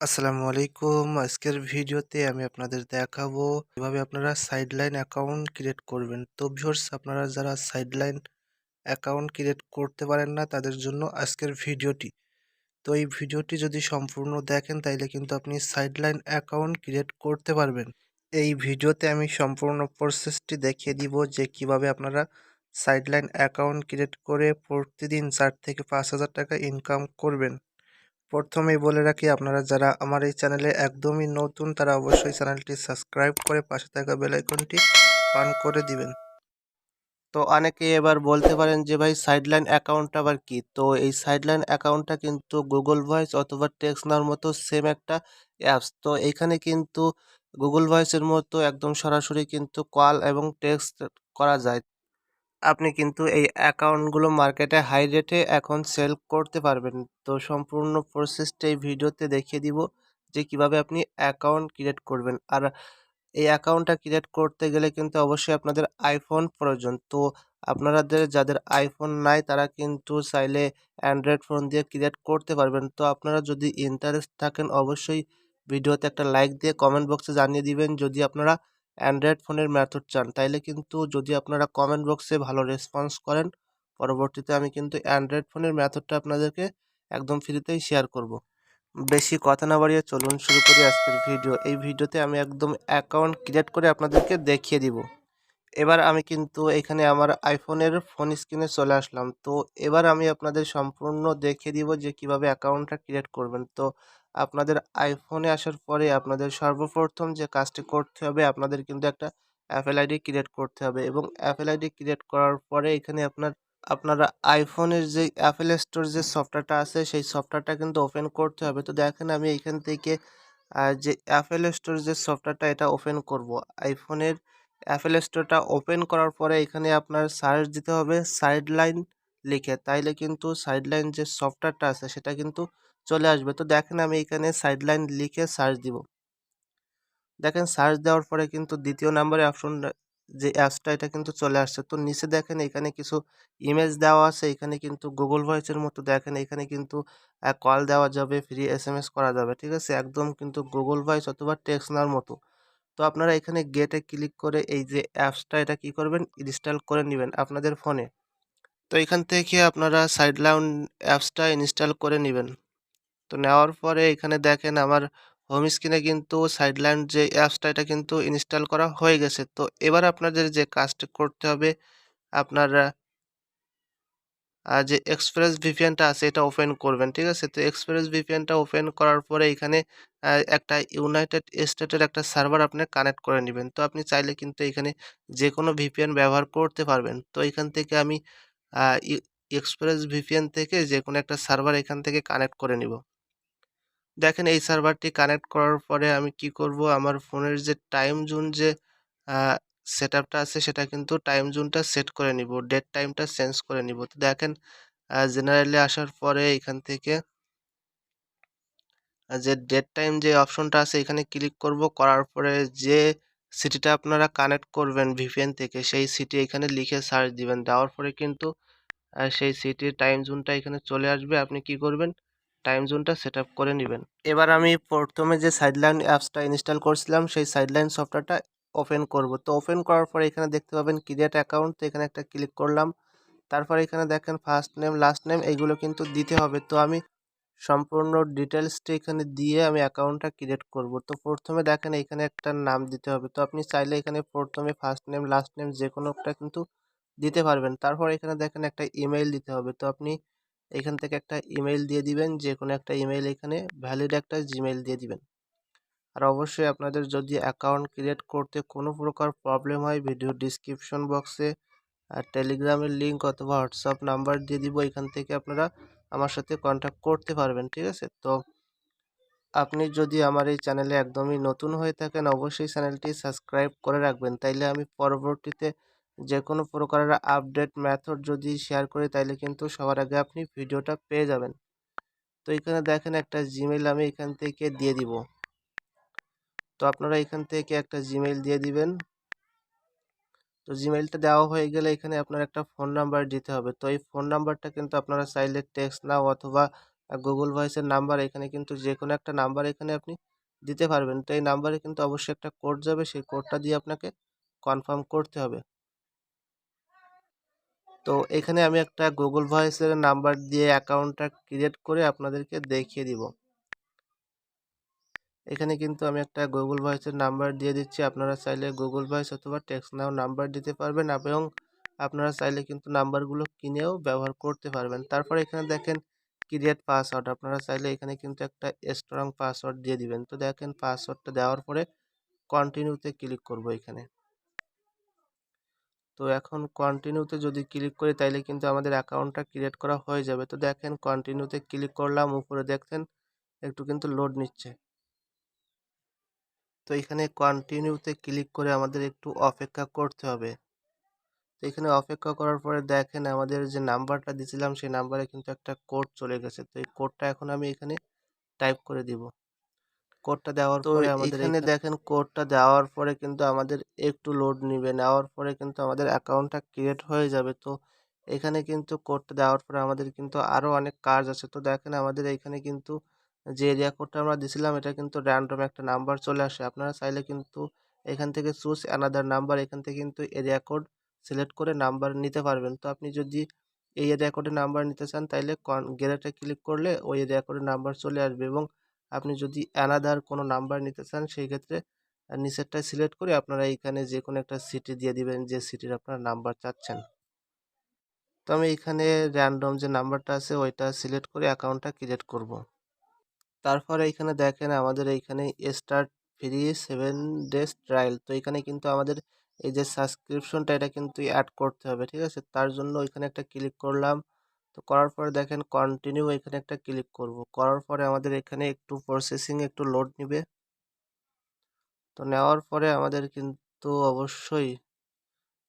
আসসালামু আলাইকুম। আজকের ভিডিওতে আমি আপনাদের দেখাবো কিভাবে আপনারা সাইডলাইন অ্যাকাউন্ট ক্রিয়েট করবেন। তো ভিউয়ার্স, আপনারা যারা সাইডলাইন অ্যাকাউন্ট ক্রিয়েট করতে পারেন না তাদের জন্য আজকের ভিডিওটি। তো এই ভিডিওটি যদি সম্পূর্ণ দেখেন তাইলে কিন্তু আপনি সাইডলাইন অ্যাকাউন্ট ক্রিয়েট করতে পারবেন। এই ভিডিওতে আমি সম্পূর্ণ প্রসেসটি দেখিয়ে দিব যে কিভাবে আপনারা সাইডলাইন অ্যাকাউন্ট ক্রিয়েট করে প্রতিদিন 4 থেকে 5,000 টাকা ইনকাম করবেন। প্রথমেই বলে রাখি, আপনারা যারা আমার এই চ্যানেলে একদমই নতুন তারা অবশ্যই চ্যানেলটি সাবস্ক্রাইব করে পাশে থাকা বেল আইকনটি অন করে দিবেন। তো অনেকেই এবার বলতে পারেন যে ভাই সাইডলাইন অ্যাকাউন্ট আবার কি? তো এই সাইডলাইন অ্যাকাউন্টটা কিন্তু গুগল ভয়েস অথবা টেক্সট নাওর মতো সেম একটা অ্যাপস। তো এইখানে কিন্তু গুগল ভয়েসের মতো একদম সরাসরি কিন্তু কল এবং টেক্সট করা যায়। আপনি কিন্তু এই অ্যাকাউন্টগুলো মার্কেটে হাই রেটে এখন সেল করতে পারবেন। তো সম্পূর্ণ প্রসেসটা এই ভিডিওতে দেখিয়ে দিব যে কিভাবে আপনি অ্যাকাউন্ট ক্রিয়েট করবেন। আর এই অ্যাকাউন্টটা ক্রিয়েট করতে গেলে কিন্তু অবশ্যই আপনাদের আইফোন প্রয়োজন। তো আপনাদের যাদের আইফোন নাই তারা কিন্তু চাইলে অ্যান্ড্রয়েড ফোন দিয়ে ক্রিয়েট করতে পারবেন। তো আপনারা যদি ইন্টারেস্ট থাকেন অবশ্যই ভিডিওতে একটা লাইক দিয়ে কমেন্ট বক্সে জানিয়ে দিবেন যদি আপনারা অ্যান্ড্রয়েড ফোনের মেথড চান। তাইলে কিন্তু যদি আপনারা কমেন্ট বক্সে ভালো রেসপন্স করেন, পরবর্তীতে আমি কিন্তু অ্যান্ড্রয়েড ফোনের মেথডটা আপনাদেরকে একদম ফ্রিতেই শেয়ার করব। বেশি কথা না বাড়িয়ে চলুন শুরু করি আজকের ভিডিও। এই ভিডিওতে আমি একদম অ্যাকাউন্ট ক্রিয়েট করে আপনাদেরকে দেখিয়ে দিব। এবার আমি কিন্তু এখানে আমার আইফোনের ফোন স্ক্রিনে চলে আসলাম। তো এবার আমি আপনাদের সম্পূর্ণ দেখিয়ে দিব যে কিভাবে অ্যাকাউন্টটা ক্রিয়েট করবেন। তো আপনাদের আইফোনে আসার পরে আপনাদের সর্বপ্রথম যে কাজটি করতে হবে, আপনাদের কিন্তু একটা অ্যাপেল আইডি ক্রিয়েট করতে হবে এবং অ্যাপেল আইডি ক্রিয়েট করার পরে এখানে আপনারা আইফোনের যে অ্যাপেল স্টোর যে সফটওয়্যারটা আছে সেই সফটওয়্যারটা কিন্তু ওপেন করতে হবে। তো দেখেন আমি এইখান থেকে যে অ্যাপেল স্টোর যে সফটওয়্যারটা এটা ওপেন করব। আইফোনের অ্যাপেল স্টোরটা ওপেন করার পরে এখানে আপনার সার্চ দিতে হবে সাইডলাইন লিখে, তাইলে কিন্তু সাইডলাইন যে সফটওয়্যারটা আছে সেটা কিন্তু চলে আসবে। তো দেখেন আমি এখানে সাইডলাইন লিখে সার্চ দিব। দেখেন সার্চ দেওয়ার পরে কিন্তু দ্বিতীয় নাম্বারে অপশন যে অ্যাপসটা এটা কিন্তু চলে আসছে। তো নিচে দেখেন এখানে কিছু ইমেজ দেওয়া আছে। এখানে কিন্তু গুগল ভয়েসের মতো দেখেন এখানে কিন্তু কল দেওয়া যাবে, ফ্রি এসএমএস করা যাবে। ঠিক আছে? একদম কিন্তু গুগল ভয়েস অথবা টেক্সট নাওর মতো। তো আপনারা এখানে গেটে ক্লিক করে এই যে অ্যাপসটা এটা কি করবেন, ইনস্টল করে নিবেন আপনাদের ফোনে। তো এখান থেকে আপনারা সাইডলাইন অ্যাপসটা ইনস্টল করে নিবেন। তো নেওয়ার পরে এখানে দেখেন আমার হোম স্ক্রিনে কিন্তু সাইডলাইন যে অ্যাপসটা এটা কিন্তু ইনস্টল করা হয়ে গেছে। তো এবার আপনাদের যে কাজটা করতে হবে, আপনারা যে এক্সপ্রেস ভিপিএনটা আছে এটা ওপেন করবেন। ঠিক আছে? তো এক্সপ্রেস ভিপিএনটা ওপেন করার পরে এখানে একটা ইউনাইটেড স্টেটের একটা সার্ভার আপনি কানেক্ট করে নিবেন। তো আপনি চাইলে কিন্তু এখানে যেকোনো ভিপিএন ব্যবহার করতে পারবেন। তো এখান থেকে আমি আ ই এক্সপ্রেস ভিপিএন থেকে যেকোনো একটা সার্ভার এখান থেকে কানেক্ট করে নিব। দেখেন এই সার্ভারটি কানেক্ট করার পরে আমি কি করব, আমার ফোনের যে টাইম জোন যে আ সেটআপটা আছে সেটা কিন্তু টাইম জোনটা সেট করে নিব। ডেট টাইমটা চেঞ্জ করে নিব। তো দেখেন জেনারেলে আসার পরে এখান থেকে যে ডেট টাইম যে অপশনটা আছে এখানে ক্লিক করব। করার পরে যে সিটিটা আপনারা কানেক্ট করবেন ভিপিএন থেকে সেই সিটি এখানে লিখে সার্চ দিবেন। দেওয়ার পরে কিন্তু সেই সিটির টাইম জোনটা এখানে চলে আসবে। আপনি কি করবেন? টাইম জোনটা সেটআপ করে নিবেন। এবার আমি প্রথমে যে সাইডলাইন অ্যাপসটা ইনস্টল করছিলাম সেই সাইডলাইন সফটওয়্যারটা ওপেন করব। তো ওপেন করার পরে এখানে দেখতে পাবেন ক্রিয়েট অ্যাকাউন্ট। তো এখানে একটা ক্লিক করলাম। তারপরে এখানে দেখেন ফার্স্ট নেম, লাস্ট নেম এইগুলো কিন্তু দিতে হবে। তো আমি সম্পূর্ণ ডিটেইলসটা এখানে দিয়ে আমি অ্যাকাউন্টটা ক্রিয়েট করব। তো প্রথমে দেখেন এখানে একটা নাম দিতে হবে। তো আপনি চাইলে এখানে প্রথমে ফার্স্ট নেম, লাস্ট নেম যেকোনো একটা কিন্তু দিতে পারবেন। তারপর এখানে দেখেন একটা ইমেইল দিতে হবে। তো আপনি এখান থেকে একটা ইমেইল দিয়ে দিবেন। যেকোনো একটা ইমেইল এখানে ভ্যালিড একটা জিমেইল দিয়ে দিবেন। আর অবশ্যই আপনাদের যদি অ্যাকাউন্ট ক্রিয়েট করতে কোনো প্রকার প্রবলেম হয় ভিডিও ডিসক্রিপশন বক্সে টেলিগ্রামের লিঙ্ক অথবা হোয়াটসঅ্যাপ নাম্বার দিয়ে দিব। এখান থেকে আপনারা আমার সাথে কন্ট্যাক্ট করতে পারবেন। ঠিক আছে? তো আপনি যদি আমার এই চ্যানেলে একদমই নতুন হয়ে থাকেন অবশ্যই চ্যানেলটি সাবস্ক্রাইব করে রাখবেন। তাইলে আমি পরবর্তীতে যেকোনো প্রকারের আপডেট মেথড যদি শেয়ার করি তাইলে কিন্তু সবার আগে আপনি ভিডিওটা পেয়ে যাবেন। তো এখানে দেখেন একটা জিমেইল আমি এখান থেকে দিয়ে দিব। তো আপনারা এখান থেকে একটা জিমেইল দিয়ে দিবেন। তো জিমেইলটা দেওয়া হয়ে গেলে এখানে আপনার একটা ফোন নাম্বার দিতে হবে। তো এই ফোন নাম্বারটা কিন্তু আপনারা চাইলে টেক্সট নাও অথবা গুগল ভয়েসের নাম্বার, এখানে কিন্তু যে কোনো একটা নাম্বার এখানে আপনি দিতে পারবেন। তো এই নাম্বারে কিন্তু অবশ্যই একটা কোড যাবে, সেই কোডটা দিয়ে আপনাকে কনফার্ম করতে হবে। তো এখানে আমি একটা গুগল ভয়েসের নাম্বার দিয়ে অ্যাকাউন্টটা ক্রিয়েট করে আপনাদেরকে দেখিয়ে দিব। এখানে কিন্তু আমি একটা গুগল ভয়েসের নাম্বার দিয়ে দিচ্ছি। আপনারা চাইলে গুগল ভয়েস অথবা টেক্সট নাও নাম্বার দিতে পারবেন এবং আপনারা চাইলে কিন্তু নাম্বারগুলো কিনেও ব্যবহার করতে পারবেন। তারপরে এখানে দেখেন ক্রিয়েট পাসওয়ার্ড, আপনারা চাইলে এখানে কিন্তু একটা স্ট্রং পাসওয়ার্ড দিয়ে দিবেন। তো দেখেন পাসওয়ার্ডটা দেওয়ার পরে কন্টিনিউতে ক্লিক করব এখানে। তো এখন কন্টিনিউতে যদি ক্লিক করি তাইলে কিন্তু আমাদের অ্যাকাউন্টটা ক্রিয়েট করা হয়ে যাবে। তো দেখেন কন্টিনিউতে ক্লিক করলাম, উপরে দেখছেন একটু কিন্তু লোড নিচ্ছে। তো এখানে কন্টিনিউতে ক্লিক করে আমাদের একটু অপেক্ষা করতে হবে। তো এখানে অপেক্ষা করার পরে দেখেন আমাদের যে নাম্বারটা দিয়েছিলাম সেই নাম্বারে কিন্তু একটা কোড চলে গেছে। তো এই কোডটা এখন আমি এখানে টাইপ করে দিব। কোডটা দেওয়ার পরে আমাদের এখানে দেখেন কোডটা দেওয়ার পরে কিন্তু আমাদের একটু লোড নিবে, নেওয়ার পরে কিন্তু আমাদের অ্যাকাউন্টটা ক্রিয়েট হয়ে যাবে। তো এখানে কিন্তু কোডটা দেওয়ার পরে আমাদের কিন্তু আরও অনেক কাজ আছে। তো দেখেন আমাদের এইখানে কিন্তু যে এরিয়া কোডটা আমরা দিছিলাম এটা কিন্তু র‍্যান্ডম একটা নাম্বার চলে আসে। আপনারা চাইলে কিন্তু এখান থেকে চুজ অ্যানাদার নাম্বার, এখান থেকে কিন্তু এরিয়া কোড সিলেক্ট করে নাম্বার নিতে পারবেন। তো আপনি যদি এই এরিয়া কোডের নাম্বার নিতে চান তাইলে গেরেটে ক্লিক করলে ওই এরিয়া কোডের নাম্বার চলে আসবে এবং আপনি যদি অ্যানাদার কোনো নাম্বার নিতে চান সেই ক্ষেত্রে নিচেরটায় সিলেক্ট করে আপনারা এইখানে যে কোনো একটা সিটি দিয়ে দিবেন যে সিটির আপনারা নাম্বার চাচ্ছেন। তো আমি এখানে র‍্যান্ডম যে নাম্বারটা আছে ওইটা সিলেক্ট করে অ্যাকাউন্টটা ক্রিয়েট করব। তারপরে এইখানে দেখেন আমাদের এইখানে স্টার্ট ফ্রি 7 ডেজ ট্রায়াল। তো এখানে কিন্তু আমাদের এই যে সাবস্ক্রিপশনটা এটা কিন্তু অ্যাড করতে হবে, ঠিক আছে? তার জন্য ওইখানে একটা ক্লিক করলাম। তো করার পরে দেখেন কন্টিনিউ, এখানে একটা ক্লিক করব। করার পরে আমাদের এখানে একটু প্রসেসিং একটু লোড নিবে। তো নেওয়ার পরে আমাদের কিন্তু অবশ্যই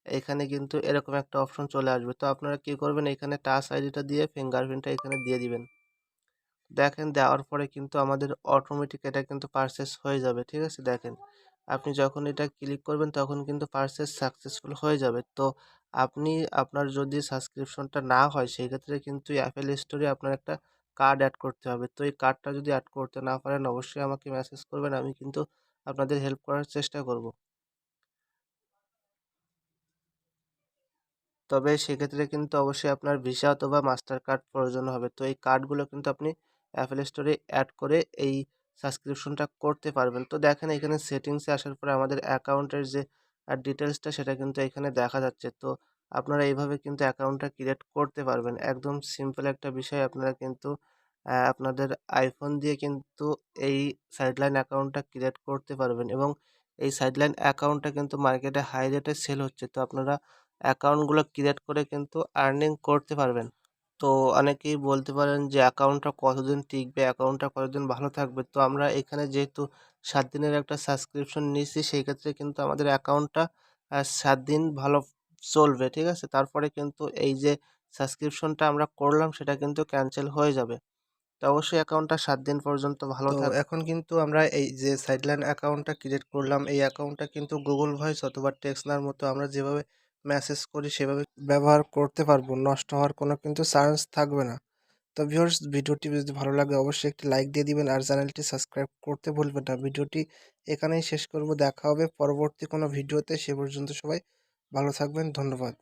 এখানে কিন্তু এরকম একটা অপশন চলে আসবে। তো আপনারা কি করবেন, এখানে টাচ আইডিটা দিয়ে ফিঙ্গারপ্রিন্টটা এখানে দিয়ে দিবেন। দেখেন দেওয়ার পরে কিন্তু আমাদের অটোমেটিক এটা কিন্তু পারচেজ হয়ে যাবে, ঠিক আছে? দেখেন আপনি যখন এটা ক্লিক করবেন তখন কিন্তু পারচেজ সাকসেসফুল হয়ে যাবে। তো আপনি আপনার যদি সাবস্ক্রিপশনটা না হয় সেই ক্ষেত্রে কিন্তু অ্যাপেল স্টোরে আপনার একটা কার্ড অ্যাড করতে হবে। তো এই কার্ডটা যদি অ্যাড করতে না পারেন অবশ্যই আমাকে মেসেজ করবেন, আমি কিন্তু আপনাদের হেল্প করার চেষ্টা করব। তবে সেক্ষেত্রে কিন্তু অবশ্যই আপনার ভিসা অথবা মাস্টার কার্ড প্রয়োজন হবে। তো এই কার্ডগুলো কিন্তু আপনি অ্যাপেল স্টোরে অ্যাড করে এই সাবস্ক্রিপশনটা করতে পারবেন। তো দেখেন এখানে সেটিংসে আসার পরে আমাদের অ্যাকাউন্টের যে ডিটেলসটা সেটা কিন্তু এখানে দেখা যাচ্ছে। তো আপনারা এইভাবে কিন্তু অ্যাকাউন্টটা ক্রিয়েট করতে পারবেন। একদম সিম্পল একটা বিষয়, আপনারা কিন্তু আপনাদের আইফোন দিয়ে কিন্তু এই সাইডলাইন অ্যাকাউন্টটা ক্রিয়েট করতে পারবেন এবং এই সাইডলাইন অ্যাকাউন্টটা কিন্তু মার্কেটে হাই রেটে সেল হচ্ছে। তো আপনারা অ্যাকাউন্টগুলো ক্রিয়েট করে কিন্তু আর্নিং করতে পারবেন। তো অনেকেই বলতে পারেন যে অ্যাকাউন্টটা কতদিন টিকবে, অ্যাকাউন্টটা কতদিন ভালো থাকবে। তো আমরা এখানে যেহেতু ৭ দিনের একটা সাবস্ক্রিপশন নিয়েছি সেই ক্ষেত্রে কিন্তু আমাদের অ্যাকাউন্টটা ৭ দিন ভালো চলবে, ঠিক আছে? তারপরে কিন্তু এই যে সাবস্ক্রিপশনটা আমরা করলাম সেটা কিন্তু ক্যানসেল হয়ে যাবে। তো অবশ্যই অ্যাকাউন্টটা ৭ দিন পর্যন্ত ভালো থাকবে। তো এখন কিন্তু আমরা এই যে সাইডলাইন অ্যাকাউন্টটা ক্রিয়েট করলাম, এই অ্যাকাউন্টটা কিন্তু গুগল ভয়েস অথবা টেক্সনার মতো আমরা যেভাবে মেসেজ করি সেভাবে ব্যবহার করতে পারবো। নষ্ট হওয়ার কোনো কিন্তু চান্স থাকবে না। তো ভিউয়ার্স, ভিডিওটি যদি ভালো লাগে অবশ্যই একটি লাইক দিয়ে দিবেন আর চ্যানেলটি সাবস্ক্রাইব করতে ভুলবেন না। ভিডিওটি এখানেই শেষ করব। দেখা হবে পরবর্তী কোনো ভিডিওতে। সে পর্যন্ত সবাই ভালো থাকবেন। ধন্যবাদ।